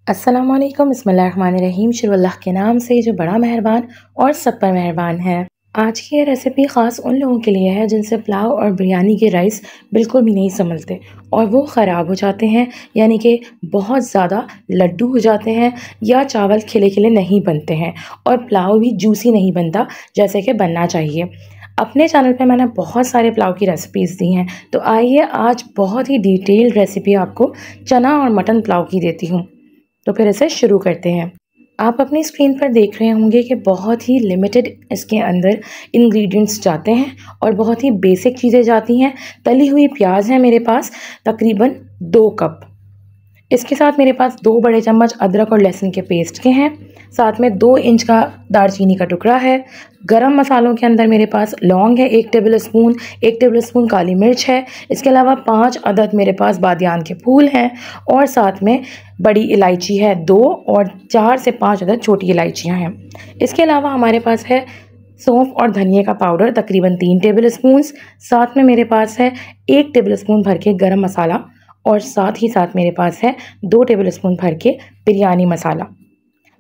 अस्सलामुअलैकुम, बिस्मिल्लाहिर्रहमानिर्रहीम। शुरू अल्लाह के नाम से जो बड़ा मेहरबान और सब पर मेहरबान है। आज की ये रेसिपी ख़ास उन लोगों के लिए है जिनसे पुलाव और बिरयानी के राइस बिल्कुल भी नहीं संभलते और वो ख़राब हो जाते हैं, यानी कि बहुत ज़्यादा लड्डू हो जाते हैं या चावल खिले खिले नहीं बनते हैं और पुलाव भी जूसी नहीं बनता जैसे कि बनना चाहिए। अपने चैनल पे मैंने बहुत सारे पुलाव की रेसिपीज़ दी हैं, तो आइए आज बहुत ही डिटेल्ड रेसिपी आपको चना और मटन पुलाव की देती हूँ। तो फिर इसे शुरू करते हैं। आप अपनी स्क्रीन पर देख रहे होंगे कि बहुत ही लिमिटेड इसके अंदर इंग्रेडिएंट्स जाते हैं और बहुत ही बेसिक चीज़ें जाती हैं। तली हुई प्याज है मेरे पास तकरीबन 2 कप। इसके साथ मेरे पास 2 बड़े चम्मच अदरक और लहसुन के पेस्ट के हैं। साथ में 2 इंच का दालचीनी का टुकड़ा है। गरम मसालों के अंदर मेरे पास लौंग है 1 टेबल स्पून काली मिर्च है। इसके अलावा 5 अदद मेरे पास बादियान के फूल हैं और साथ में बड़ी इलायची है 2 और 4 से 5 अदद छोटी इलायचियाँ हैं। इसके अलावा हमारे पास है सौंफ और धनिया का पाउडर तकरीबन 3 टेबल स्पून। साथ में मेरे पास है 1 टेबल स्पून भर के गरम मसाला और साथ ही साथ मेरे पास है 2 टेबल स्पून भर के बिरयानी मसाला।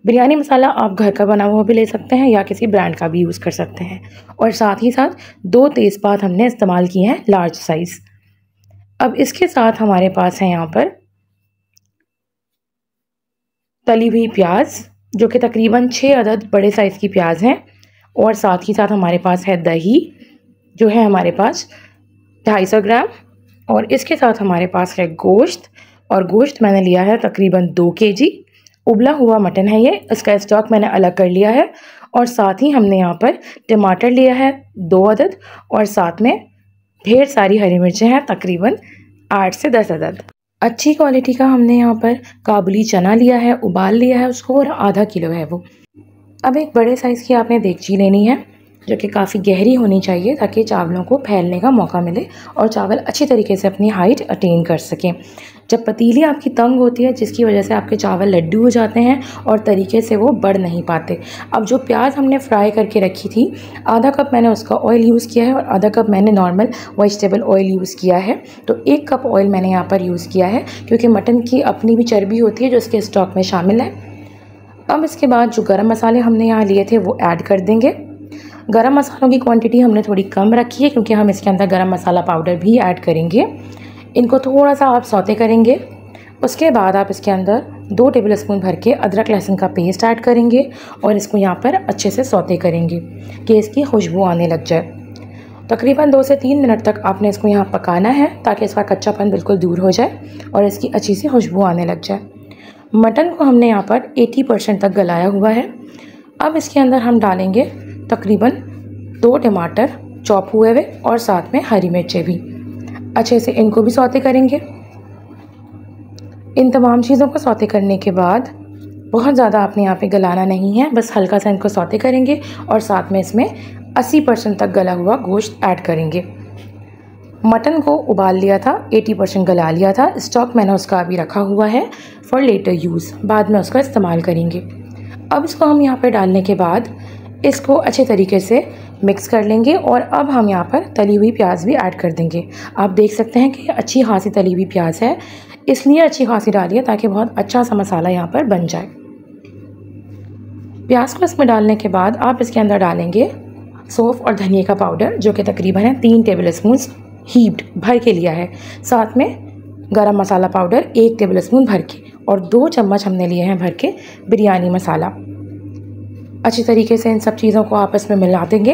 बिरयानी मसाला आप घर का बना हुआ भी ले सकते हैं या किसी ब्रांड का भी यूज़ कर सकते हैं। और साथ ही साथ 2 तेज़पात हमने इस्तेमाल किए हैं लार्ज साइज़। अब इसके साथ हमारे पास है यहाँ पर तली हुई प्याज जो कि तकरीबन 6 अदद बड़े साइज़ की प्याज हैं और साथ ही साथ हमारे पास है दही जो है हमारे पास 250 ग्राम और इसके साथ हमारे पास है गोश्त और गोश्त मैंने लिया है तकरीबन 2 केजी। उबला हुआ मटन है ये, इसका स्टॉक मैंने अलग कर लिया है। और साथ ही हमने यहाँ पर टमाटर लिया है 2 अदद और साथ में ढेर सारी हरी मिर्चें हैं तकरीबन 8 से 10 अदद। अच्छी क्वालिटी का हमने यहाँ पर काबुली चना लिया है, उबाल लिया है उसको और आधा किलो है वो। अब एक बड़े साइज़ की आपने देगची लेनी है जो कि काफ़ी गहरी होनी चाहिए ताकि चावलों को फैलने का मौका मिले और चावल अच्छी तरीके से अपनी हाइट अटेन कर सकें। जब पतीली आपकी तंग होती है जिसकी वजह से आपके चावल लड्डू हो जाते हैं और तरीके से वो बढ़ नहीं पाते। अब जो प्याज हमने फ्राई करके रखी थी, आधा कप मैंने उसका ऑयल यूज़ किया है और आधा कप मैंने नॉर्मल वेजिटेबल ऑयल यूज़ किया है। तो 1 कप ऑयल मैंने यहाँ पर यूज़ किया है क्योंकि मटन की अपनी भी चर्बी होती है जो इसके स्टॉक में शामिल है। अब इसके बाद जो गरम मसाले हमने यहाँ लिए थे वो ऐड कर देंगे। गरम मसालों की क्वांटिटी हमने थोड़ी कम रखी है क्योंकि हम इसके अंदर गरम मसाला पाउडर भी ऐड करेंगे। इनको थोड़ा सा आप सौते करेंगे। उसके बाद आप इसके अंदर 2 टेबल स्पून भर के अदरक लहसुन का पेस्ट ऐड करेंगे और इसको यहाँ पर अच्छे से सौते करेंगे कि इसकी खुशबू आने लग जाए। तकरीबन 2 से 3 मिनट तक आपने इसको यहाँ पकाना है ताकि इसका कच्चापन बिल्कुल दूर हो जाए और इसकी अच्छी सी खुशबू आने लग जाए। मटन को हमने यहाँ पर 80% तक गलाया हुआ है। अब इसके अंदर हम डालेंगे तकरीबन 2 टमाटर चॉप हुए हुए और साथ में हरी मिर्चें भी। अच्छे से इनको भी सौते करेंगे। इन तमाम चीज़ों को सौते करने के बाद बहुत ज़्यादा आपने यहाँ पे गलाना नहीं है, बस हल्का सा इनको सौते करेंगे और साथ में इसमें 80% तक गला हुआ गोश्त ऐड करेंगे। मटन को उबाल लिया था, 80% गला लिया था। स्टॉक मैंने उसका अभी रखा हुआ है फॉर लेटर यूज़, बाद में उसका इस्तेमाल करेंगे। अब इसको हम यहाँ पर डालने के बाद इसको अच्छे तरीके से मिक्स कर लेंगे और अब हम यहाँ पर तली हुई प्याज भी ऐड कर देंगे। आप देख सकते हैं कि अच्छी खासी तली हुई प्याज है, इसलिए अच्छी खासी डालिए ताकि बहुत अच्छा सा मसाला यहाँ पर बन जाए। प्याज को इसमें डालने के बाद आप इसके अंदर डालेंगे सौंफ और धनिया का पाउडर जो कि तकरीबन है 3 टेबल स्पून हीप्ड भर के लिया है। साथ में गरम मसाला पाउडर 1 टेबल स्पून भर के और 2 चम्मच हमने लिए हैं भर के बिरयानी मसाला। अच्छी तरीके से इन सब चीज़ों को आपस में मिला देंगे।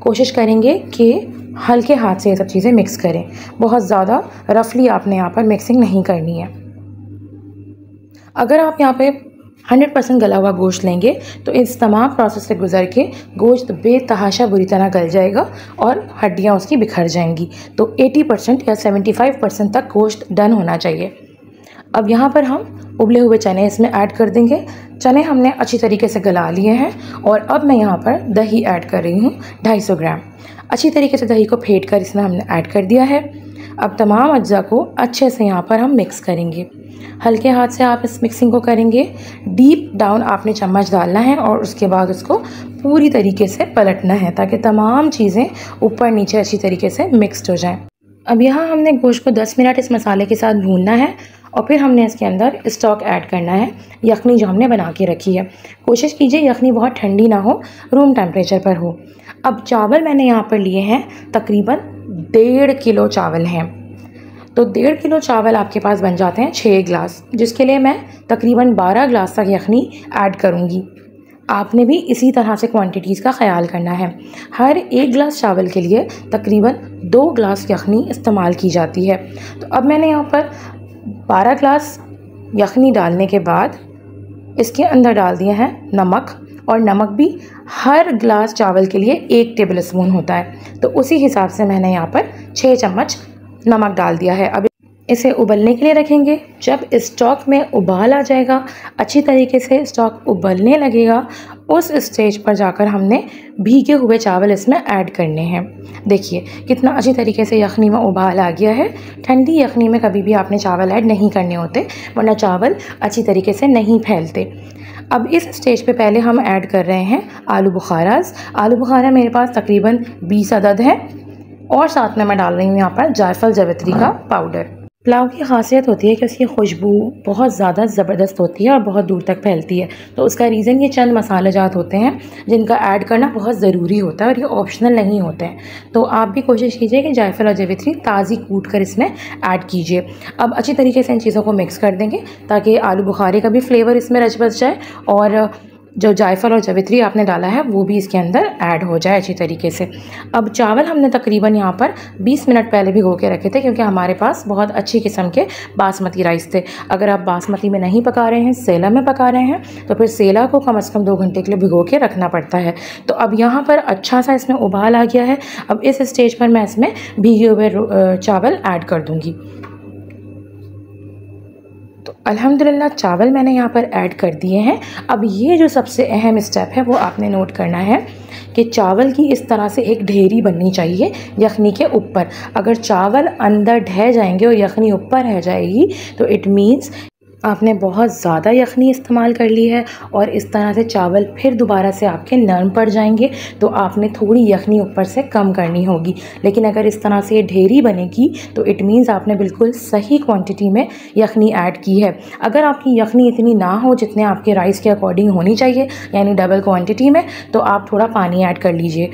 कोशिश करेंगे कि हल्के हाथ से ये सब चीज़ें मिक्स करें, बहुत ज़्यादा रफली आपने यहाँ पर मिक्सिंग नहीं करनी है। अगर आप यहाँ पे 100% गला हुआ गोश्त लेंगे तो इस तमाम प्रोसेस से गुजर के गोश्त बेतहाशा बुरी तरह गल जाएगा और हड्डियाँ उसकी बिखर जाएंगी। तो 80% या 75% तक गोश्त डन होना चाहिए। अब यहाँ पर हम उबले हुए चने इसमें ऐड कर देंगे। चने हमने अच्छी तरीके से गला लिए हैं और अब मैं यहाँ पर दही ऐड कर रही हूँ 250 ग्राम। अच्छी तरीके से दही को फेंट कर इसमें हमने ऐड कर दिया है। अब तमाम अज्जा को अच्छे से यहाँ पर हम मिक्स करेंगे। हल्के हाथ से आप इस मिक्सिंग को करेंगे। डीप डाउन आपने चम्मच डालना है और उसके बाद उसको पूरी तरीके से पलटना है ताकि तमाम चीज़ें ऊपर नीचे अच्छी तरीके से मिक्सड हो जाएँ। अब यहाँ हमने गोश्त को 10 मिनट इस मसाले के साथ भूनना है और फिर हमने इसके अंदर स्टॉक ऐड करना है, यखनी जो हमने बना के रखी है। कोशिश कीजिए यखनी बहुत ठंडी ना हो, रूम टेम्परेचर पर हो। अब चावल मैंने यहाँ पर लिए हैं तकरीबन 1.5 किलो चावल हैं। तो 1.5 किलो चावल आपके पास बन जाते हैं 6 गिलास, जिसके लिए मैं तकरीबन 12 गिलास तक यखनी ऐड करूँगी। आपने भी इसी तरह से क्वांटिटीज़ का ख्याल करना है। हर 1 गिलास चावल के लिए तकरीबन 2 गिलास यखनी इस्तेमाल की जाती है। तो अब मैंने यहाँ पर 12 गिलास यखनी डालने के बाद इसके अंदर डाल दिया है नमक, और नमक भी हर गिलास चावल के लिए 1 टेबल स्पून होता है। तो उसी हिसाब से मैंने यहाँ पर 6 चम्मच नमक डाल दिया है। अब इसे उबलने के लिए रखेंगे। जब स्टॉक में उबाल आ जाएगा, अच्छी तरीके से स्टॉक उबलने लगेगा, उस स्टेज पर जाकर हमने भीगे हुए चावल इसमें ऐड करने हैं। देखिए कितना अच्छी तरीके से यखनी में उबाल आ गया है। ठंडी यखनी में कभी भी आपने चावल ऐड नहीं करने होते, वरना चावल अच्छी तरीके से नहीं फैलते। अब इस स्टेज पे पहले हम ऐड कर रहे हैं आलू बुखारास। आलू बुखारा मेरे पास तकरीबन 20 अदद है, और साथ में मैं डाल रही हूँ यहाँ पर जायफल जावित्री का पाउडर। पुलाव की खासियत होती है कि उसकी खुशबू बहुत ज़्यादा ज़बरदस्त होती है और बहुत दूर तक फैलती है। तो उसका रीज़न ये चंद मसाले जात होते हैं जिनका ऐड करना बहुत ज़रूरी होता है, और ये ऑप्शनल नहीं होते हैं। तो आप भी कोशिश कीजिए कि जायफल और जावित्री ताज़ी कूट कर इसमें ऐड कीजिए। अब अच्छी तरीके से इन चीज़ों को मिक्स कर देंगे ताकि आलू बुखारे का भी फ्लेवर इसमें रच बस जाए, और जो जायफल और जावित्री आपने डाला है वो भी इसके अंदर ऐड हो जाए अच्छी तरीके से। अब चावल हमने तकरीबन यहाँ पर 20 मिनट पहले भिगो के रखे थे, क्योंकि हमारे पास बहुत अच्छी किस्म के बासमती राइस थे। अगर आप बासमती में नहीं पका रहे हैं, सेला में पका रहे हैं, तो फिर सेला को कम से कम 2 घंटे के लिए भिगो के रखना पड़ता है। तो अब यहाँ पर अच्छा सा इसमें उबाल आ गया है। अब इस स्टेज पर मैं इसमें भीगे हुए चावल ऐड कर दूँगी। तो अल्हम्दुलिल्लाह चावल मैंने यहाँ पर ऐड कर दिए हैं। अब ये जो सबसे अहम स्टेप है वो आपने नोट करना है कि चावल की इस तरह से एक ढेरी बननी चाहिए यखनी के ऊपर। अगर चावल अंदर ढह जाएंगे और यखनी ऊपर रह जाएगी तो इट मीन्स आपने बहुत ज़्यादा यखनी इस्तेमाल कर ली है, और इस तरह से चावल फिर दोबारा से आपके नरम पड़ जाएंगे। तो आपने थोड़ी यखनी ऊपर से कम करनी होगी। लेकिन अगर इस तरह से ये ढेरी बनेगी तो इट मीन्स आपने बिल्कुल सही क्वांटिटी में यखनी ऐड की है। अगर आपकी यखनी इतनी ना हो जितने आपके राइस के अकॉर्डिंग होनी चाहिए, यानी डबल क्वान्टिटी में, तो आप थोड़ा पानी ऐड कर लीजिए।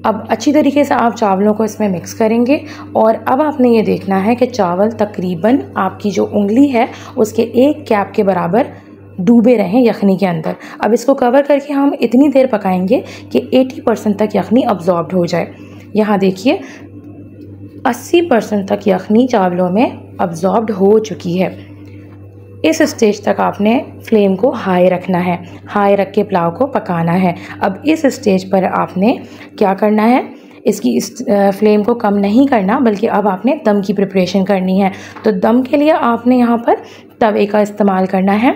अब अच्छी तरीके से आप चावलों को इसमें मिक्स करेंगे, और अब आपने ये देखना है कि चावल तकरीबन आपकी जो उंगली है उसके 1 कैप के बराबर डूबे रहें यखनी के अंदर। अब इसको कवर करके हम इतनी देर पकाएंगे कि 80% तक यखनी अब्जॉर्ब हो जाए। यहाँ देखिए 80% तक यखनी चावलों में अब्जॉर्ब हो चुकी है। इस स्टेज तक आपने फ्लेम को हाई रखना है, हाई रख के पुलाव को पकाना है। अब इस स्टेज पर आपने क्या करना है, इसकी फ्लेम को कम नहीं करना, बल्कि अब आपने दम की प्रिपरेशन करनी है। तो दम के लिए आपने यहाँ पर तवे का इस्तेमाल करना है।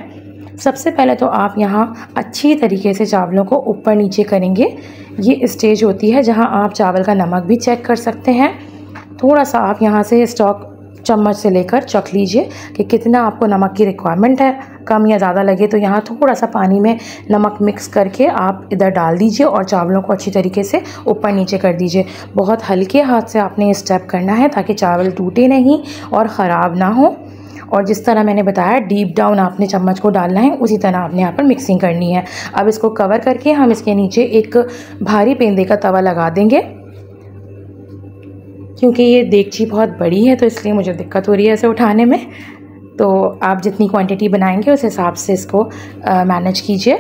सबसे पहले तो आप यहाँ अच्छी तरीके से चावलों को ऊपर नीचे करेंगे। ये स्टेज होती है जहाँ आप चावल का नमक भी चेक कर सकते हैं। थोड़ा सा आप यहाँ से स्टॉक चम्मच से लेकर चख लीजिए कि कितना आपको नमक की रिक्वायरमेंट है। कम या ज़्यादा लगे तो यहाँ थोड़ा सा पानी में नमक मिक्स करके आप इधर डाल दीजिए, और चावलों को अच्छी तरीके से ऊपर नीचे कर दीजिए। बहुत हल्के हाथ से आपने ये स्टेप करना है ताकि चावल टूटे नहीं और ख़राब ना हो। और जिस तरह मैंने बताया डीप डाउन आपने चम्मच को डालना है, उसी तरह आपने यहाँ पर मिक्सिंग करनी है। अब इसको कवर करके हम इसके नीचे एक भारी पेंदे का तवा लगा देंगे। क्योंकि ये देगची बहुत बड़ी है तो इसलिए मुझे दिक्कत हो रही है इसे उठाने में। तो आप जितनी क्वांटिटी बनाएंगे उस हिसाब से इसको मैनेज कीजिए।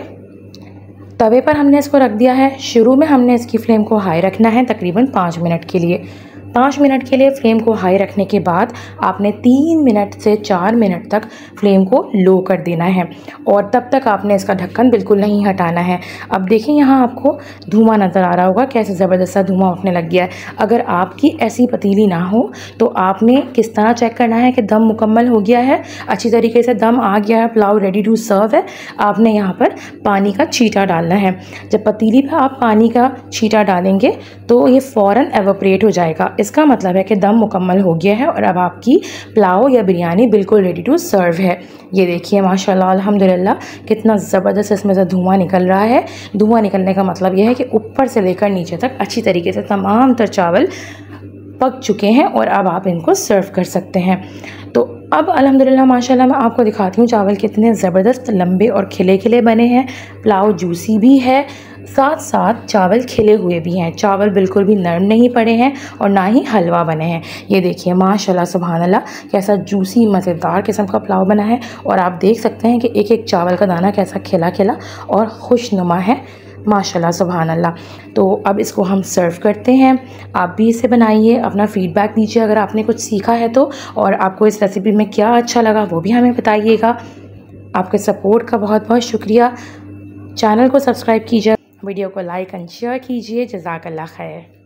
तवे पर हमने इसको रख दिया है। शुरू में हमने इसकी फ्लेम को हाई रखना है तकरीबन 5 मिनट के लिए। 5 मिनट के लिए फ्लेम को हाई रखने के बाद आपने 3 मिनट से 4 मिनट तक फ्लेम को लो कर देना है, और तब तक आपने इसका ढक्कन बिल्कुल नहीं हटाना है। अब देखिए यहाँ आपको धुआं नज़र आ रहा होगा, कैसे ज़बरदस्त सा धुआं उठने लग गया है। अगर आपकी ऐसी पतीली ना हो तो आपने किस तरह चेक करना है कि दम मुकम्मल हो गया है, अच्छी तरीके से दम आ गया है, पुलाव रेडी टू सर्व है। आपने यहाँ पर पानी का छींटा डालना है। जब पतीली पर आप पानी का छींटा डालेंगे तो ये फ़ौरन एवोपरेट हो जाएगा। इसका मतलब है कि दम मुकम्मल हो गया है और अब आपकी पुलाव या बिरयानी बिल्कुल रेडी टू सर्व है। ये देखिए माशाल्लाह अल्हम्दुलिल्लाह कितना ज़बरदस्त इसमें से धुआं निकल रहा है। धुआं निकलने का मतलब यह है कि ऊपर से लेकर नीचे तक अच्छी तरीके से तमाम तर चावल पक चुके हैं और अब आप इनको सर्व कर सकते हैं। तो अब अल्हम्दुलिल्लाह माशाल्लाह मैं आपको दिखाती हूँ चावल कितने ज़बरदस्त लंबे और खिले खिले बने हैं। पुलाव जूसी भी है, साथ साथ चावल खिले हुए भी हैं। चावल बिल्कुल भी नरम नहीं पड़े हैं और ना ही हलवा बने हैं। ये देखिए माशाल्लाह सुभान अल्लाह कैसा जूसी मज़ेदार किस्म का पुलाव बना है। और आप देख सकते हैं कि एक एक चावल का दाना कैसा खिला खिला और खुशनुमा है माशाल्लाह सुभान अल्लाह। तो अब इसको हम सर्व करते हैं। आप भी इसे बनाइए, अपना फ़ीडबैक दीजिए अगर आपने कुछ सीखा है तो, और आपको इस रेसिपी में क्या अच्छा लगा वो भी हमें बताइएगा। आपके सपोर्ट का बहुत बहुत शुक्रिया। चैनल को सब्सक्राइब कीजिए, वीडियो को लाइक एंड शेयर कीजिए। जज़ाकल्लाह खैर।